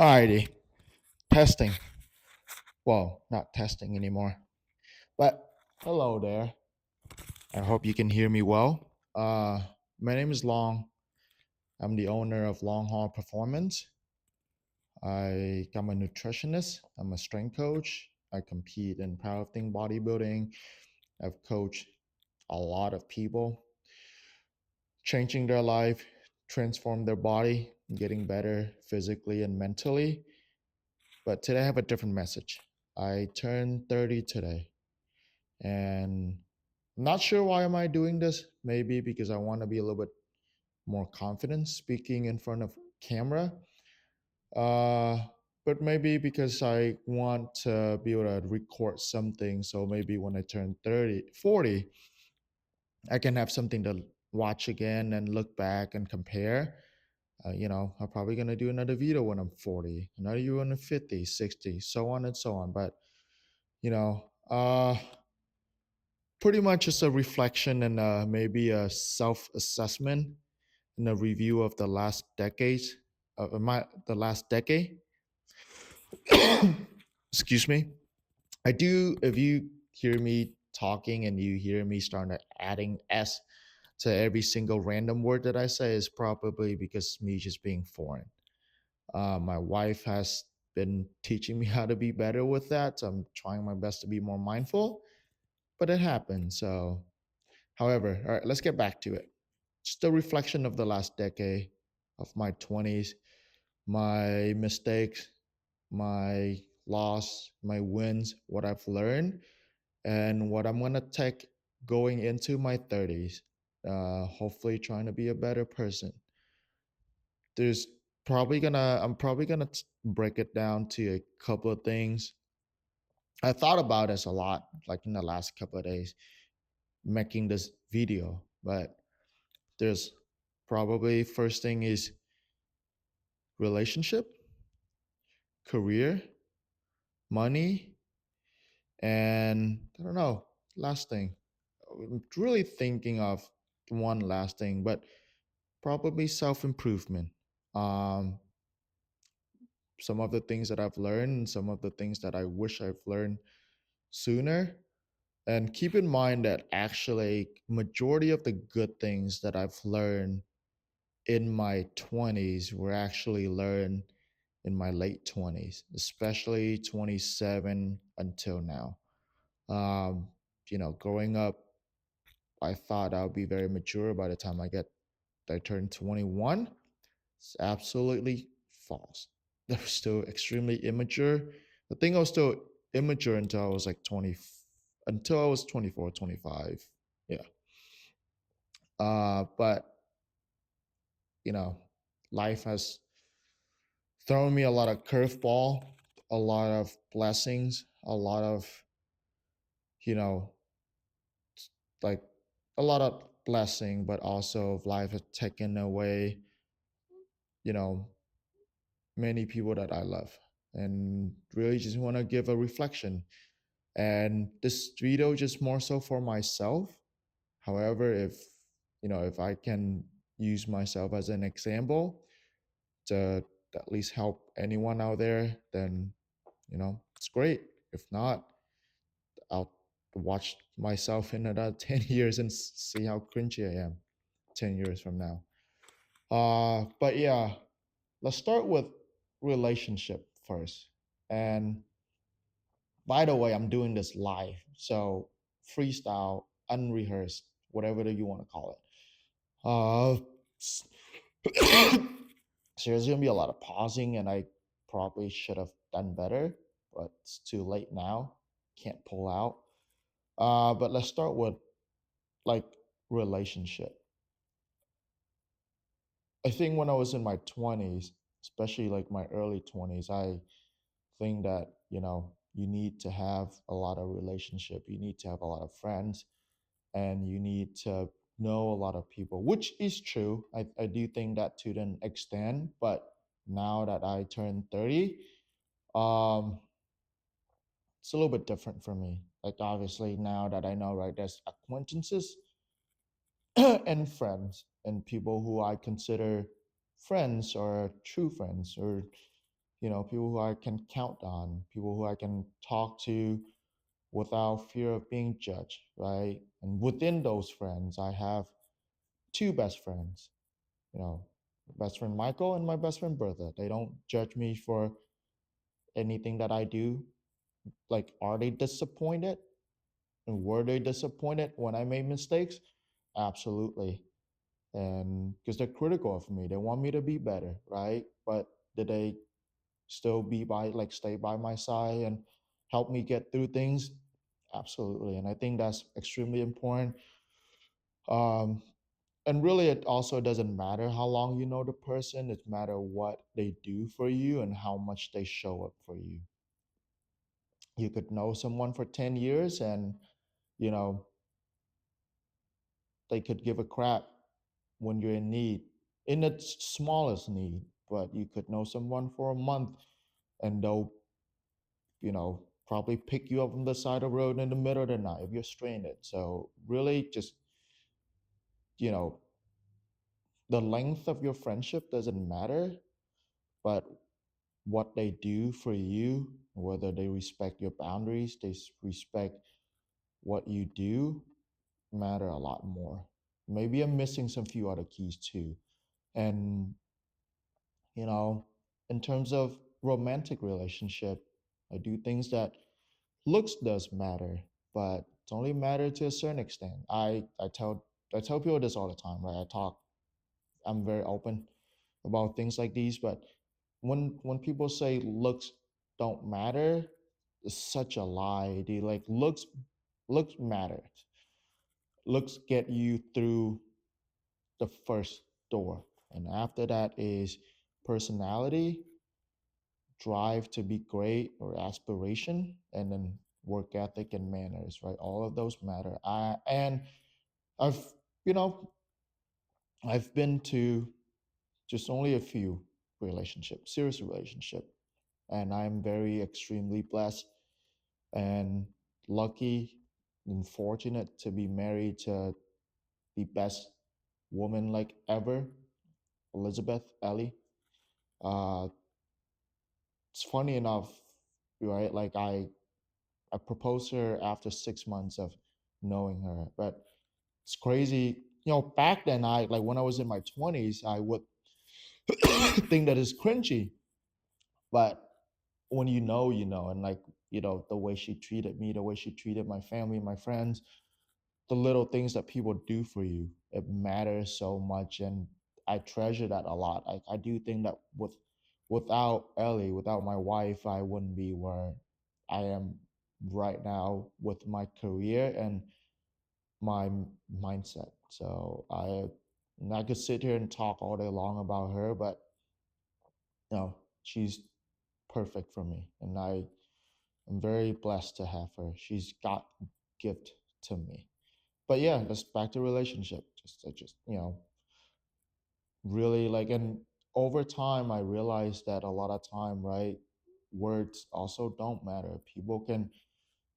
Alrighty, testing. Well, not testing anymore. But hello there. I hope you can hear me well. My name is Long. I'm the owner of Long Haul Performance. I'm a nutritionist. I'm a strength coach. I compete in powerlifting, bodybuilding. I've coached a lot of people, changing their life, transform their body, getting better physically and mentally. But today I have a different message. I turned 30 today. And I'm not sure why am I doing this. Maybe because I want to be a little bit more confident speaking in front of camera. Uh, but maybe because I want to be able to record something. So maybe when I turn 30, 40, I can have something to watch again and look back and compare. I'm probably going to do another video when I'm 40, another video when I'm 50, 60, so on and so on. But, you know, uh, pretty much just a reflection and maybe a self-assessment and a review of the last decades my the last decade. Excuse me. I do. If you hear me talking and you hear me starting to adding s to every single random word that I say, is probably because me just being foreign. My wife has been teaching me how to be better with that, so I'm trying my best to be more mindful, but it happens. So however, all right, let's get back to it. Just a reflection of the last decade, of my 20s, my mistakes, my loss, my wins, what I've learned, and what I'm going to take going into my 30s. Hopefully, trying to be a better person. There's I'm probably gonna break it down to a couple of things. I thought about this a lot, like in the last couple of days, making this video, but there's probably first thing is relationship, career, money, and I don't know, last thing. I'm really thinking of one last thing, but probably self improvement. Um, some of the things that I've learned, and some of the things that I wish I've learned sooner. And keep in mind that actually majority of the good things that I've learned in my 20s were actually learned in my late 20s, especially 27 until now. Um, growing up, I thought I would be very mature by the time I turned 21. It's absolutely false. I was still extremely immature. I think I was still immature until I was like 20, until I was 24, 25. Yeah. But, you know, life has thrown me a lot of curveball, a lot of blessings, a lot of, you know, like a lot of blessing, but also life has taken away, you know, many people that I love, and really just want to give a reflection. And this video just more so for myself. However, if I can use myself as an example to at least help anyone out there, then it's great. If not, I'll watch myself in another 10 years and see how cringy I am 10 years from now. But yeah, let's start with relationship first. And by the way, I'm doing this live, so freestyle, unrehearsed, whatever you want to call it. So there's gonna be a lot of pausing, and I probably should have done better, but it's too late now. Can't pull out. But let's start with like relationship. I think when I was in my 20s, especially like my early 20s, I think that you need to have a lot of relationship. You need to have a lot of friends, and you need to know a lot of people, which is true. I do think that to an extent, but now that I turned 30, um, it's a little bit different for me. Like obviously now that I know, right, there's acquaintances and friends and people who I consider friends or true friends or people who I can count on, people who I can talk to without fear of being judged, right? And within those friends, I have two best friends, you know, best friend Michael and my best friend Bertha. They don't judge me for anything that I do. Like, are they disappointed? And were they disappointed when I made mistakes? Absolutely. And because they're critical of me, they want me to be better, right? But did they still stay by my side and help me get through things? Absolutely. And I think that's extremely important. Um, and really, it also doesn't matter how long you know the person, it matter what they do for you and how much they show up for you. You could know someone for 10 years and, you know, they could give a crap when you're in need, in the smallest need, but you could know someone for a month and they'll, probably pick you up on the side of the road in the middle of the night if you're stranded. So really just, you know, the length of your friendship doesn't matter, but what they do for you, whether they respect your boundaries, respect what you do, matter a lot more. Maybe I'm missing some few other keys too. And, you know, in terms of romantic relationship, I do things that looks does matter, but it's only matter to a certain extent. I tell people this all the time, right? I'm very open about things like these, but when people say looks don't matter, it's such a lie. They like looks matter. Looks get you through the first door. And after that is personality, drive to be great or aspiration, and then work ethic and manners, right? All of those matter. I've you know I've been to just only a few relationships, serious relationship, and I'm very extremely blessed and lucky and fortunate to be married to the best woman like ever, Elizabeth Ellie. Uh, it's funny enough, right? Like I proposed her after 6 months of knowing her, but it's crazy. Back then, I like when I was in my 20s, I would think that is cringy, but when and like the way she treated me, the way she treated my family, my friends, the little things that people do for you, it matters so much, and I treasure that a lot. I do think that without Ellie, without my wife, I wouldn't be where I am right now with my career and my mindset. So I could sit here and talk all day long about her, but she's perfect for me, and I'm very blessed to have her. She's got gift to me. But yeah, let's back to relationship. Just really like, and over time, I realized that a lot of time, right, words also don't matter. People can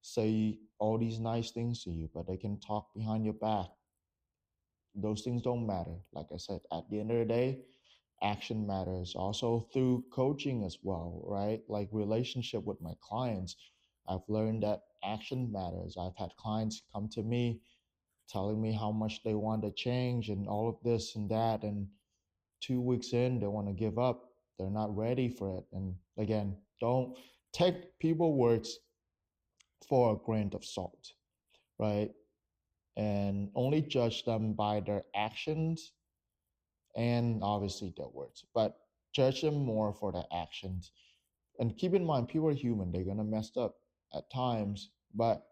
say all these nice things to you, but they can talk behind your back. Those things don't matter. Like I said, at the end of the day, action matters. Also through coaching as well, right? Like relationship with my clients, I've learned that action matters. I've had clients come to me telling me how much they want to change and all of this and that, and 2 weeks in they want to give up. They're not ready for it. And again, don't take people words for a grain of salt, right? And only judge them by their actions and obviously their words, but judge them more for their actions. And keep in mind, people are human, they're gonna mess up at times, but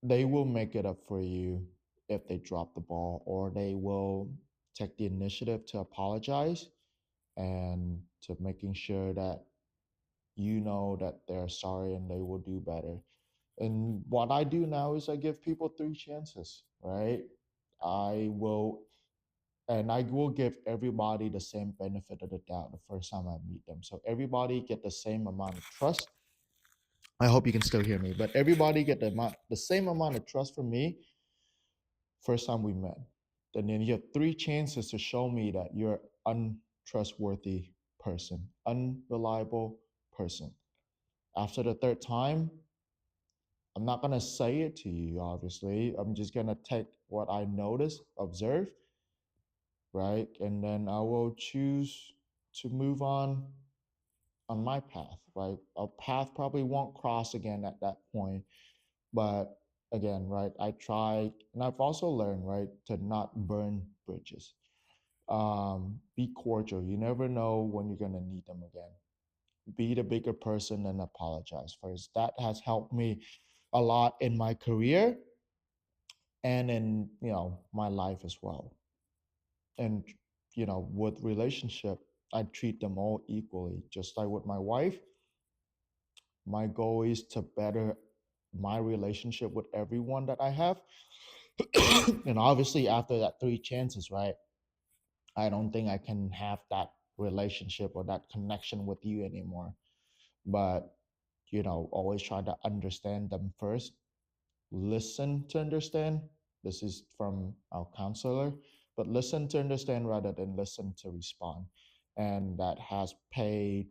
they will make it up for you if they drop the ball, or they will take the initiative to apologize and to making sure that that they're sorry and they will do better. And what I do now is I give people three chances, right? I will and I will give everybody the same benefit of the doubt the first time I meet them. So everybody get the same amount of trust. I hope you can still hear me, but everybody get the same amount of trust from me first time we met. And then you have three chances to show me that you're untrustworthy person, unreliable person. After the third time, I'm not going to say it to you, obviously. I'm just going to take what I notice, observe, right? And then I will choose to move on my path, right? A path probably won't cross again at that point. But again, right, I try, and I've also learned, right, to not burn bridges. Be cordial. You never know when you're going to need them again. Be the bigger person and apologize first. That has helped me a lot in my career and in, my life as well. And, with relationship, I treat them all equally. Just like with my wife, my goal is to better my relationship with everyone that I have. And obviously, after that three chances, right, I don't think I can have that relationship or that connection with you anymore. But, always try to understand them first, listen to understand. This is from our counselor, but listen to understand rather than listen to respond. And that has paid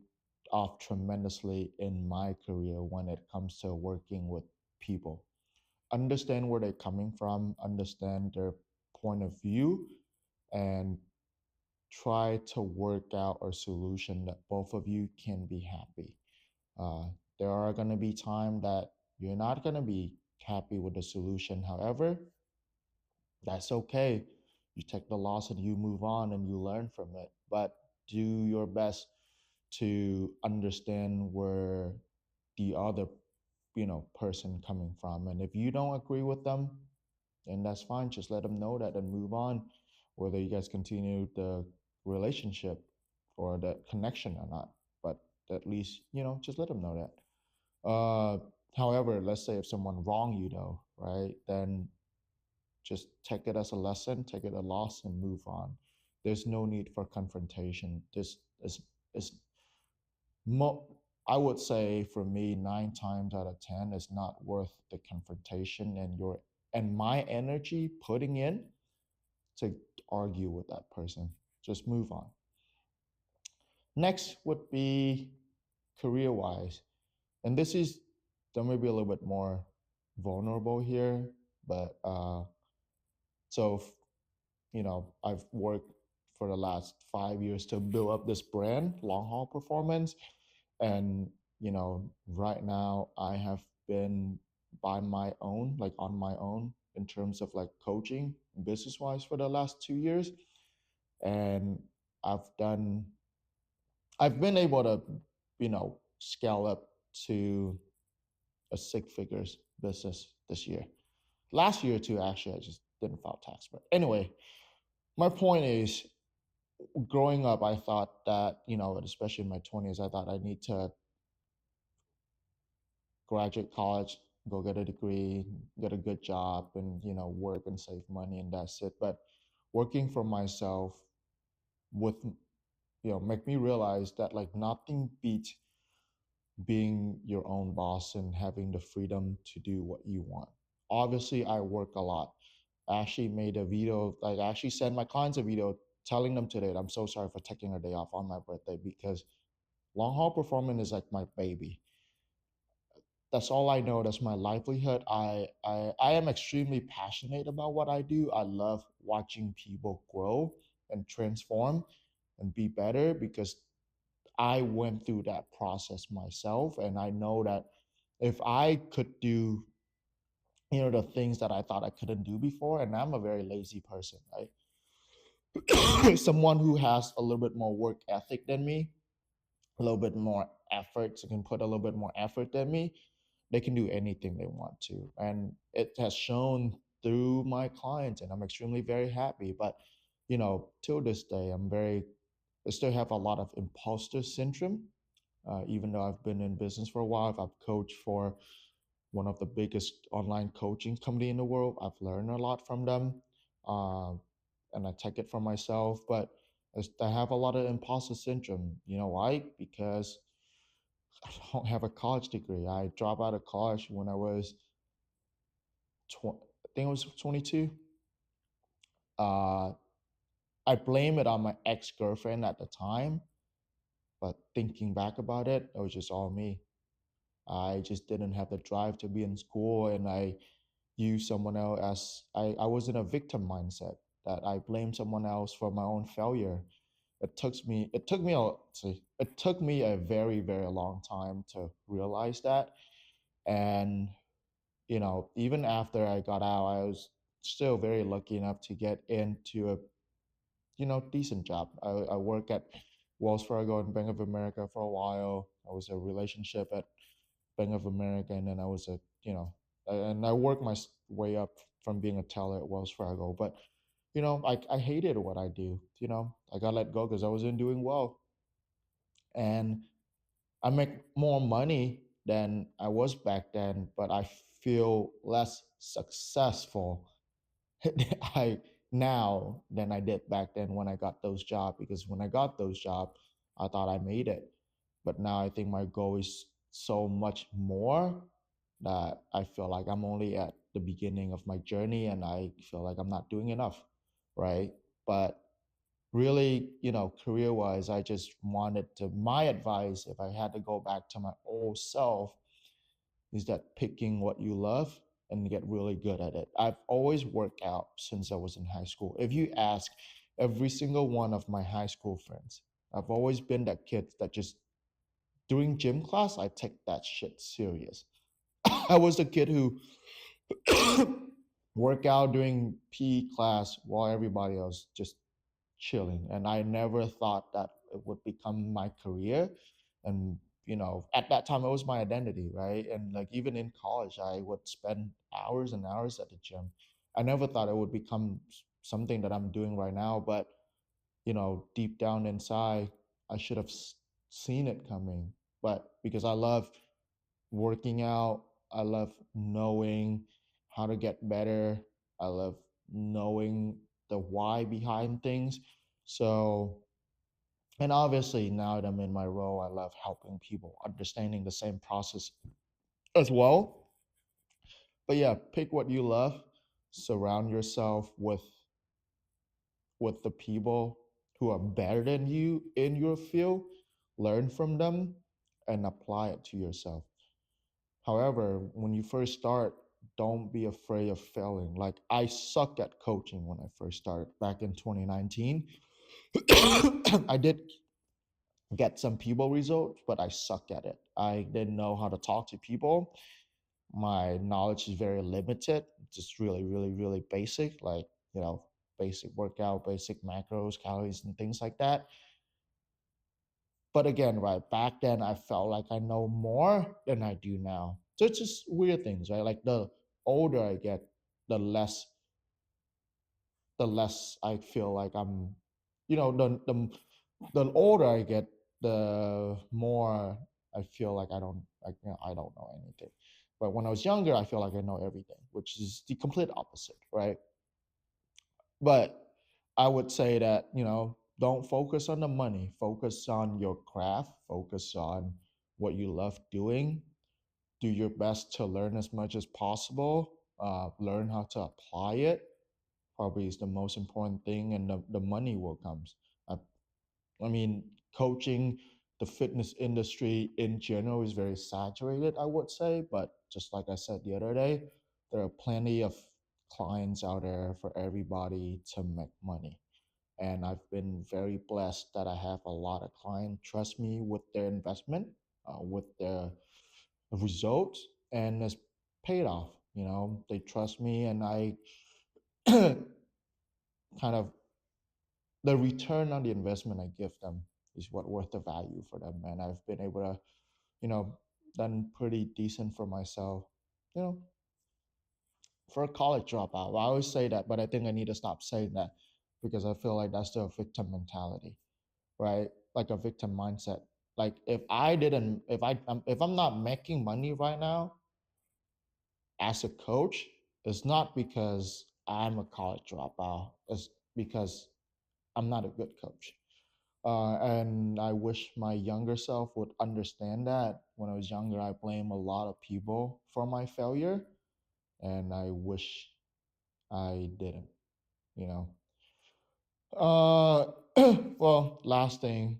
off tremendously in my career when it comes to working with people. Understand where they're coming from, understand their point of view, and try to work out a solution that both of you can be happy. Uh, there are going to be time that you're not going to be happy with the solution. However, that's okay. You take the loss and you move on and you learn from it. But do your best to understand where the other, person coming from. And if you don't agree with them, then that's fine. Just let them know that and move on, whether you guys continue the relationship or that connection or not. But at least, just let them know that. However, let's say if someone wrong you though, right? Then just take it as a lesson, take it a loss, and move on. There's no need for confrontation. This is mo- I would say for me, 9 times out of 10 is not worth the confrontation and my energy putting in to argue with that person. Just move on. Next would be career wise. And this is there may be a little bit more vulnerable here, but so I've worked for the last 5 years to build up this brand, Long Haul Performance. And, right now I have been by my own, like on my own in terms of like coaching business wise for the last 2 years. And I've done, I've been able to, scale up to a six figures business this year. Last year too, actually, I just didn't file tax. But anyway, my point is growing up, I thought that, especially in my 20s, I thought I need to graduate college, go get a degree, get a good job, and, work and save money, and that's it. But working for myself with, make me realize that like nothing beats being your own boss and having the freedom to do what you want. Obviously, I work a lot. I actually made a video, like I actually sent my clients a video telling them today that I'm so sorry for taking a day off on my birthday because long haul performance is like my baby. That's all I know. That's my livelihood. I am extremely passionate about what I do. I love watching people grow and transform and be better because I went through that process myself. And I know that if I could do, the things that I thought I couldn't do before, and I'm a very lazy person, right? Someone who has a little bit more work ethic than me, a little bit more effort, so can put a little bit more effort than me, they can do anything they want to. And it has shown through my clients, and I'm extremely very happy. But, till this day, I still have a lot of imposter syndrome. Even though I've been in business for a while, I've coached for one of the biggest online coaching company in the world. I've learned a lot from them, uh, and I take it for myself. But I have a lot of imposter syndrome. You know why? Because I don't have a college degree. I dropped out of college when I was, I think I was 22. Uh, I blame it on my ex girlfriend at the time But thinking back about it, it was just all me. I just didn't have the drive to be in school, and I used someone else as I was in a victim mindset that I blamed someone else for my own failure. It took me a very, very long time to realize that. And even after I got out, I was still very lucky enough to get into a decent job. I work at Wells Fargo and Bank of America for a while. I was a relationship at Bank of America, and then I was and I worked my way up from being a teller at Wells Fargo. But I hated what I do. I got let go because I wasn't doing well, and I make more money than I was back then, but I feel less successful I now than I did back then when I got those jobs, because when I got those jobs, I thought I made it. But now I think my goal is so much more that I feel like I'm only at the beginning of my journey and I feel like I'm not doing enough, right? But really, career wise, I just wanted to, my advice, if I had to go back to my old self, is that picking what you love and get really good at it. I've always worked out since I was in high school. If you ask every single one of my high school friends, I've always been that kid that just during gym class, I take that shit serious. I was the kid who work out during PE class while everybody else just chilling. And I never thought that it would become my career. And at that time, it was my identity, right? And like even in college, I would spend hours and hours at the gym. I never thought it would become something that I'm doing right now, but deep down inside, I should have seen it coming. But because I love working out, I love knowing how to get better. I love knowing the why behind things. So, and obviously now that I'm in my role, I love helping people, understanding the same process as well. But yeah, pick what you love, surround yourself with the people who are better than you in your field, learn from them and apply it to yourself. However, when you first start, don't be afraid of failing. Like I sucked at coaching when I first started back in 2019. I did get some people results, but I suck at it. I didn't know how to talk to people. My knowledge is very limited, just really, really, really basic, like, basic workout, basic macros, calories, and things like that. But again, right, back then I felt like I know more than I do now. So it's just weird things, right? Like the older I get, the less I feel like I'm, the older I get, the more I feel like I don't know anything. But when I was younger, I feel like I know everything, which is the complete opposite, right? But I would say that, don't focus on the money, focus on your craft, focus on what you love doing, do your best to learn as much as possible, learn how to apply it. Probably is the most important thing, and the money will comes. I, I mean, coaching, the fitness industry in general is very saturated, I would say. But just like I said the other day, there are plenty of clients out there for everybody to make money. And I've been very blessed that I have a lot of clients trust me with their investment, with their results, and it's paid off. They trust me, and I kind of the return on the investment I give them is what worth the value for them. And I've been able to, you know, done pretty decent for myself, you know, for a college dropout. I always say that, but I think I need to stop saying that because I feel like that's the victim mentality, right? Like a victim mindset. Like if I'm not making money right now as a coach, it's not because I'm a college dropout. It's because I'm not a good coach. And I wish my younger self would understand that. When I was younger, I blame a lot of people for my failure, and I wish I didn't. You know. Uh, well, last thing.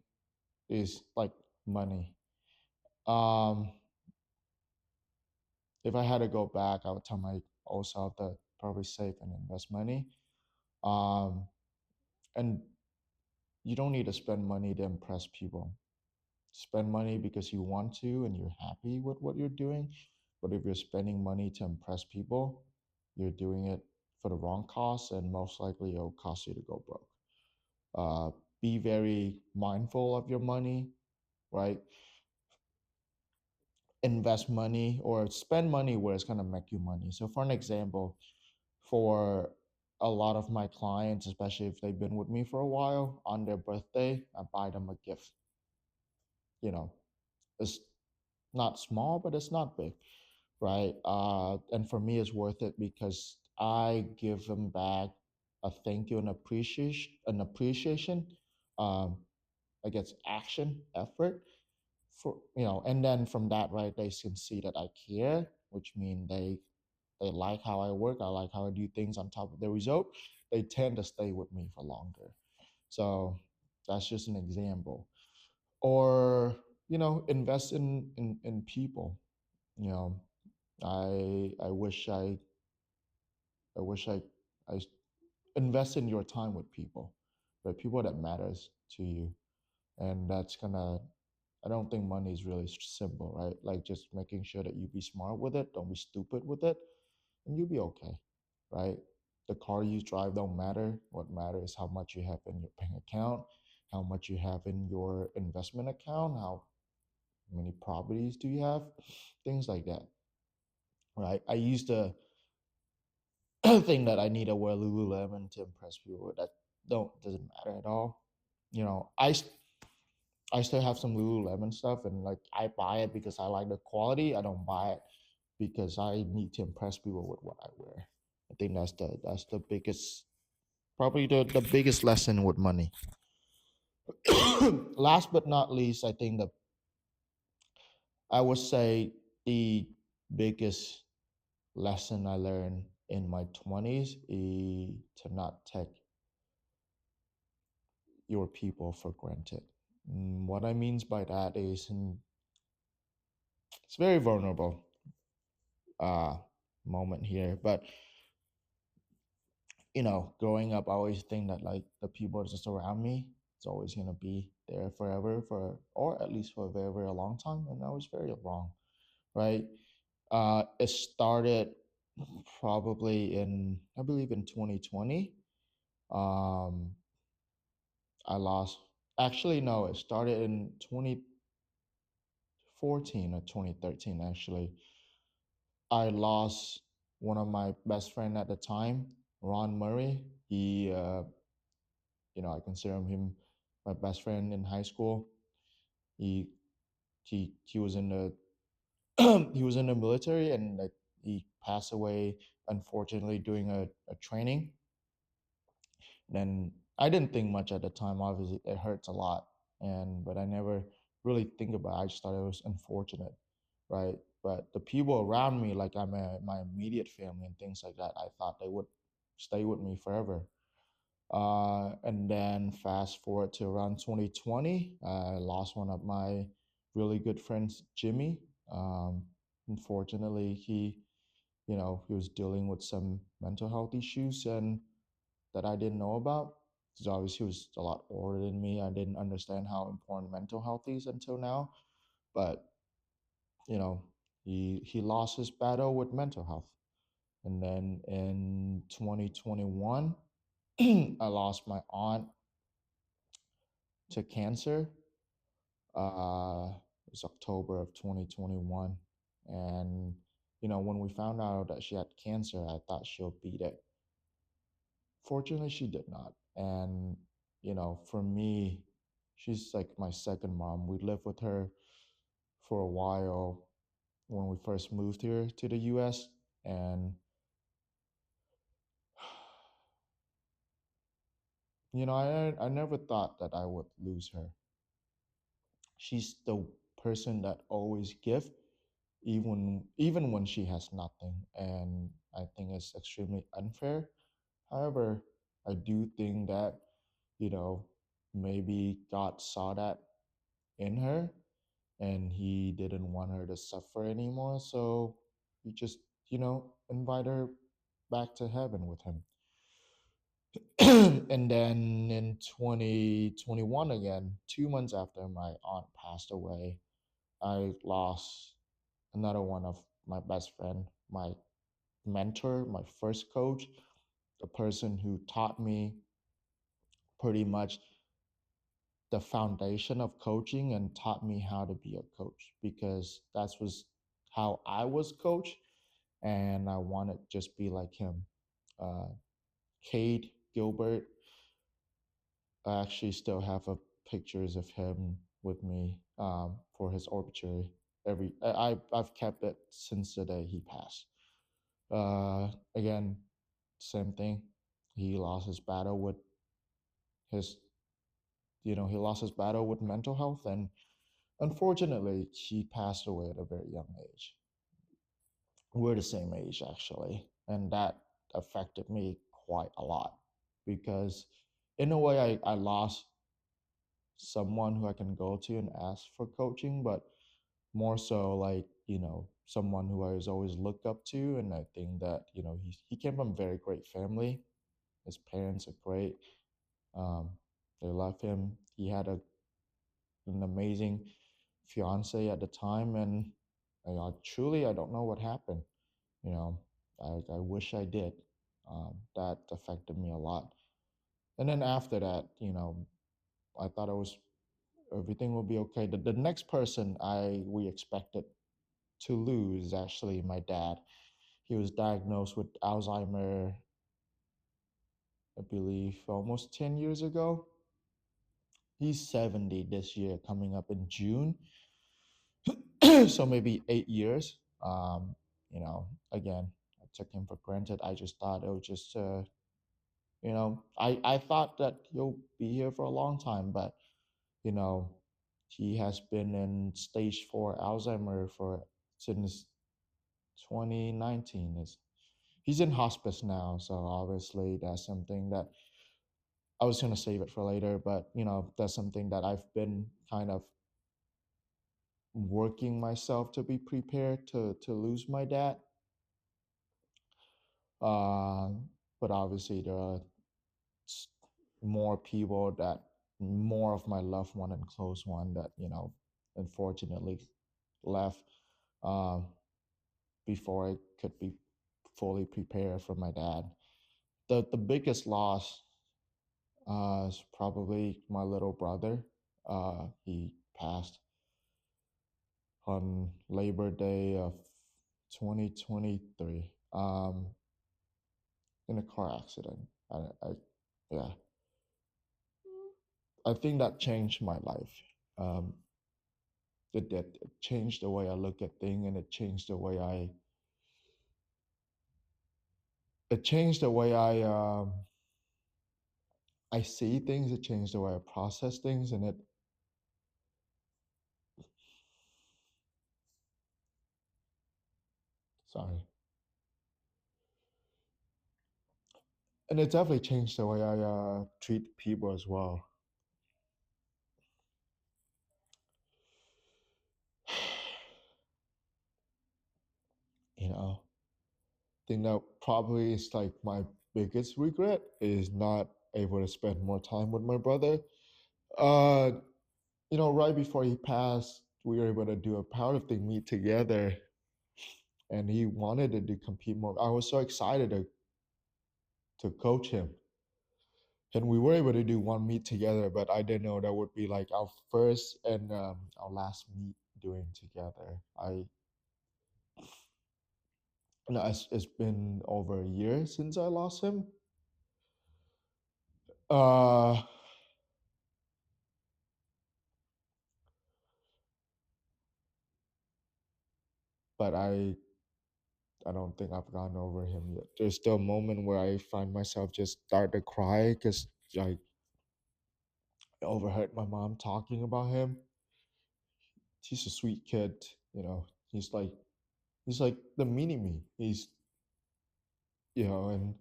is like money. Um, if I had to go back, I would tell my old self that probably save and invest money. Um, and you don't need to spend money to impress people. Spend money because you want to and you're happy with what you're doing. But if you're spending money to impress people, you're doing it for the wrong cause, and most likely it'll cost you to go broke. Uh, be very mindful of your money, right? Invest money or spend money where it's going to make you money. So, for an example, for a lot of my clients, especially if they've been with me for a while, on their birthday, I buy them a gift. You know, it's not small, but it's not big, right? And for me, it's worth it because I give them back a thank you and appreciation. Um, I guess action, effort for and then from that, right, they can see that I care, which mean they like how I work, I like how I do things on top of the result. They tend to stay with me for longer. So that's just an example. Or invest in people. you know I wish I invest in your time with people, but people that matters to you. And that's gonna I don't think money is really simple, right? Like just making sure that you be smart with it, don't be stupid with it, and you'll be okay, right? The car you drive don't matter. What matters is how much you have in your bank account, how much you have in your investment account, how many properties do you have, things like that, right? I used to think that I need to wear Lululemon to impress people, but that don't doesn't matter at all. You know, I still have some Lululemon stuff, and like I buy it because I like the quality. I don't buy it because I need to impress people with what I wear. I think that's the biggest, probably the biggest lesson with money. Last but not least, I think that I would say the biggest lesson I learned in my 20s is to not take your people for granted. What I means by that is, it's very vulnerable uh moment here, but growing up, I always think that like the people just around me, it's always gonna be there forever, or at least for a very, very long time, and that was very wrong, right? It started probably I believe in 2020. Um, I lost. Actually, no, it started in 2014 or 2013. Actually, I lost one of my best friend at the time, Ron Murray. I consider him my best friend in high school. He he was in the he was in the military, and like he passed away unfortunately doing a training. Then I didn't think much at the time. Obviously, it hurts a lot, and but I never really think about it. I just thought it was unfortunate, right? But the people around me, like my immediate family and things like that, I thought they would stay with me forever. And then fast forward to around 2020, I lost one of my really good friends, Jimmy. Um, Unfortunately, he was dealing with some mental health issues and that I didn't know about. Because obviously he was a lot older than me. I didn't understand how important mental health is until now. But you know, he lost his battle with mental health. And then in 2021, I lost my aunt to cancer. It was October of 2021. And, when we found out that she had cancer, I thought she'll beat it. Fortunately, she did not. And, for me, she's like my second mom. We lived with her for a while when we first moved here to the US. And, I never thought that I would lose her. She's the person that always give, even when she has nothing, and I think it's extremely unfair. However, I do think that you know maybe God saw that in her, and he didn't want her to suffer anymore. So he just, invite her back to heaven with him. And then in 2021, again, 2 months after my aunt passed away, I lost another one of my best friend, my mentor, my first coach, the person who taught me pretty much the foundation of coaching and taught me how to be a coach, because that was how I was coached, and I want to just be like him. Uh, Cade Gilbert, I actually still have pictures of him with me, for his obituary. I've kept it since the day he passed. Again, same thing. He lost his battle with his, he lost his battle with mental health, and unfortunately, he passed away at a very young age. We're the same age, actually, and that affected me quite a lot, because in a way, I lost someone who I can go to and ask for coaching, but more so like, someone who I was always looked up to. And I think that, he came from a very great family. His parents are great. Um, they love him. He had an amazing fiance at the time, and truly, I don't know what happened. You know, I wish I did. That affected me a lot. And then after that, I thought everything will be okay. The next person we expected to lose is actually my dad. He was diagnosed with Alzheimer, I believe, almost 10 years ago. He's 70 this year, coming up in June. So maybe 8 years. Again, I took him for granted. I just thought it was just, I thought that he'll be here for a long time, but, you know, he has been in stage 4 Alzheimer for since 2019. He's in hospice now, so obviously that's something that I was going to save it for later, but that's something that I've been kind of working myself to be prepared to lose my dad. Uh, but obviously there are s- more people, that more of my loved one and close one, that unfortunately left, um, before I could be fully prepared for my dad. The biggest loss, is probably my little brother. He passed on Labor Day of 2023, in a car accident. Yeah, I think that changed my life. Um, it changed the way I look at things, and it changed the way I see things. It changed the way I process things, and sorry, and it definitely changed the way I treat people as well. You know, think that probably is like my biggest regret is not able to spend more time with my brother. Uh, right before he passed, we were able to do a powerlifting meet together, and he wanted to do compete more. I was so excited to coach him, and we were able to do one meet together. But I didn't know that would be like our first and our last meet doing together. It's been over a year since I lost him. Uh, but I don't think I've gotten over him yet. There's still a moment where I find myself just start to cry, because I overheard my mom talking about him. He's a sweet kid, you know. He's like the mini me. And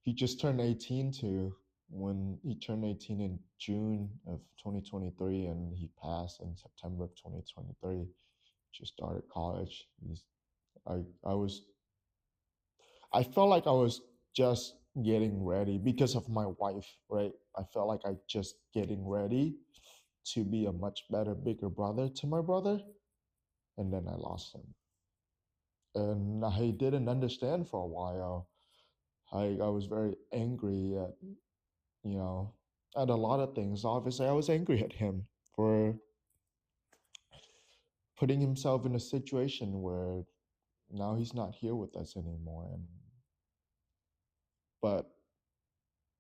he just turned 18 too. when he turned 18 in June of 2023 and he passed in September of 2023. Just started college. I was I felt like I was just getting ready because of my wife, right? I felt like I just getting ready to be a much better, bigger brother to my brother, and then I lost him. And I didn't understand for a while. I was very angry at, you know, at a lot of things. Obviously, I was angry at him for putting himself in a situation where now he's not here with us anymore. And but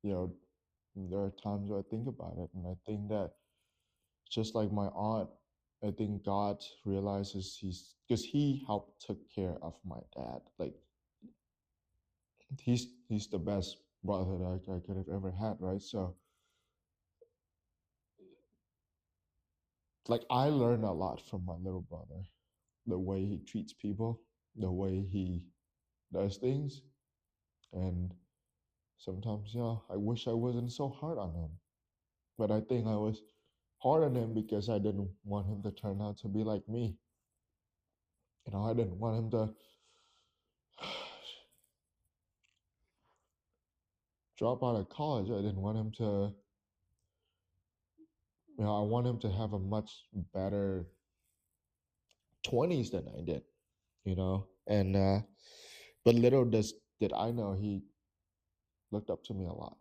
you know, there are times where I think about it, and I think that just like my aunt, I think God realizes because he helped took care of my dad. Like he's the best brother that I could have ever had, right? So like I learned a lot from my little brother, the way he treats people, the way he does things, and sometimes, yeah, I wish I wasn't so hard on him. But I think I was hard on him because I didn't want him to turn out to be like me. I didn't want him to drop out of college. I didn't want him to, I want him to have a much better 20s than I did, And but little did I know he looked up to me a lot.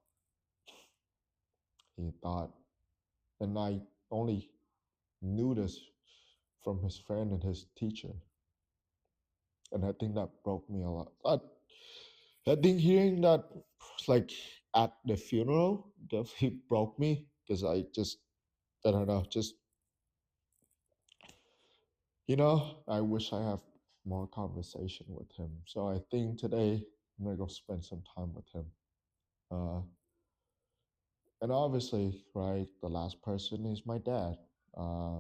He thought, and I only knew this from his friend and his teacher, and I think that broke me a lot. I think hearing that, like at the funeral, definitely broke me because I don't know, just I wish I have more conversation with him. So I think today I'm gonna go spend some time with him. Uh, and obviously, right, the last person is my dad. Uh,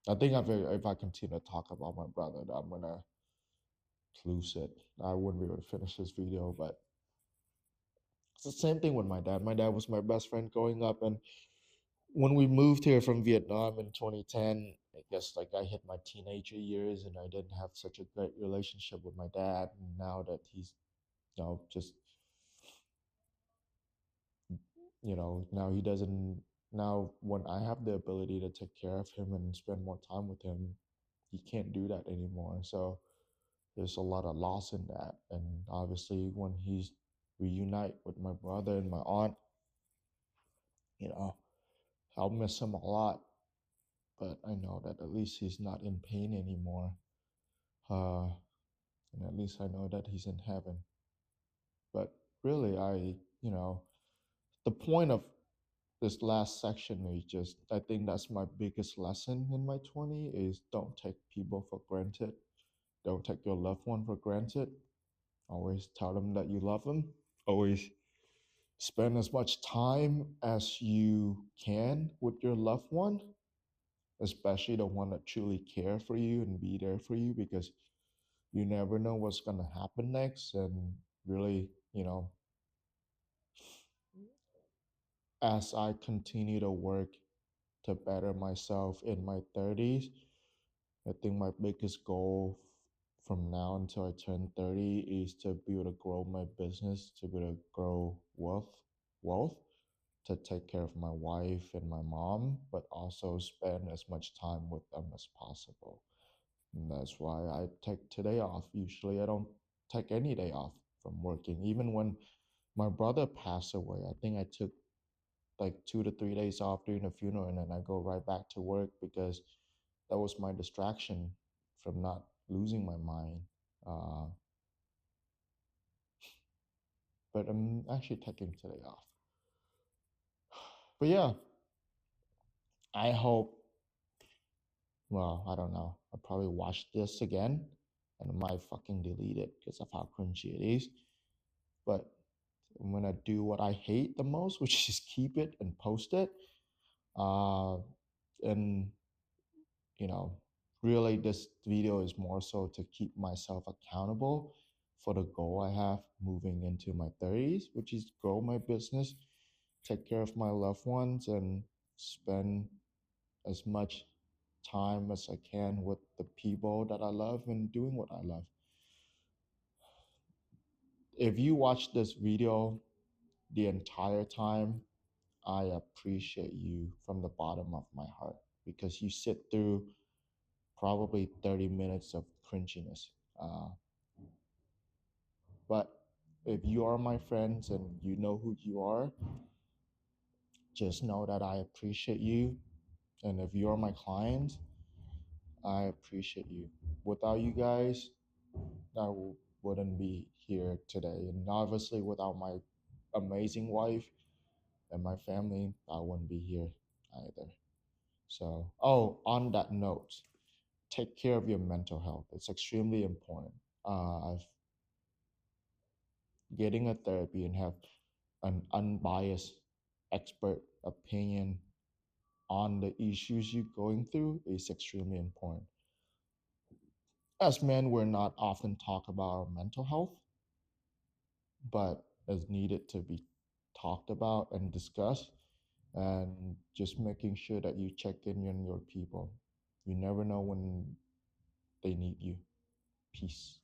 I think if I continue to talk about my brother, I'm gonna lose it. I wouldn't be able to finish this video, but it's the same thing with my dad. My dad was my best friend growing up, and when we moved here from Vietnam in 2010, I guess like I hit my teenager years and I didn't have such a great relationship with my dad. And now that he's, just, now he doesn't, now when I have the ability to take care of him and spend more time with him, he can't do that anymore. So there's a lot of loss in that. And obviously, when he's reunite with my brother and my aunt, you know, I'll miss him a lot. But I know that at least he's not in pain anymore. Uh, and at least I know that he's in heaven. But really, the point of this last section is just, I think that's my biggest lesson in my 20 is don't take people for granted. Don't take your loved one for granted. Always tell them that you love them. Always spend as much time as you can with your loved one, especially the one that truly care for you and be there for you, because you never know what's going to happen next. And really, as I continue to work to better myself in my 30s, I think my biggest goal from now until I turn 30 is to be able to grow my business, to be able to grow wealth, to take care of my wife and my mom, but also spend as much time with them as possible. And that's why I take today off. Usually I don't take any day off from working. Even when my brother passed away, I think I took like 2 to 3 days off during the funeral, and then I go right back to work because that was my distraction from not losing my mind. Uh, but I'm actually taking today off. But yeah, I hope. Well, I don't know. I'll probably watch this again, and I might fucking delete it because of how cringy it is. But I'm gonna do what I hate the most, which is keep it and post it. Uh, and you know, really, this video is more so to keep myself accountable for the goal I have moving into my 30s, which is grow my business, take care of my loved ones, and spend as much time as I can with the people that I love and doing what I love. If you watch this video the entire time, I appreciate you from the bottom of my heart because you sit through probably 30 minutes of cringiness. Uh, but if you are my friends and you know who you are, just know that I appreciate you. And if you are my clients, I appreciate you. Without you guys, wouldn't be here today. And obviously, without my amazing wife and my family, I wouldn't be here either. So, oh, on that note, take care of your mental health. It's extremely important. I've getting a therapy and have an unbiased expert opinion on the issues you're going through is extremely important. As men, we're not often talk about our mental health, but is needed to be talked about and discussed, and just making sure that you check in on your people. You never know when they need you. Peace.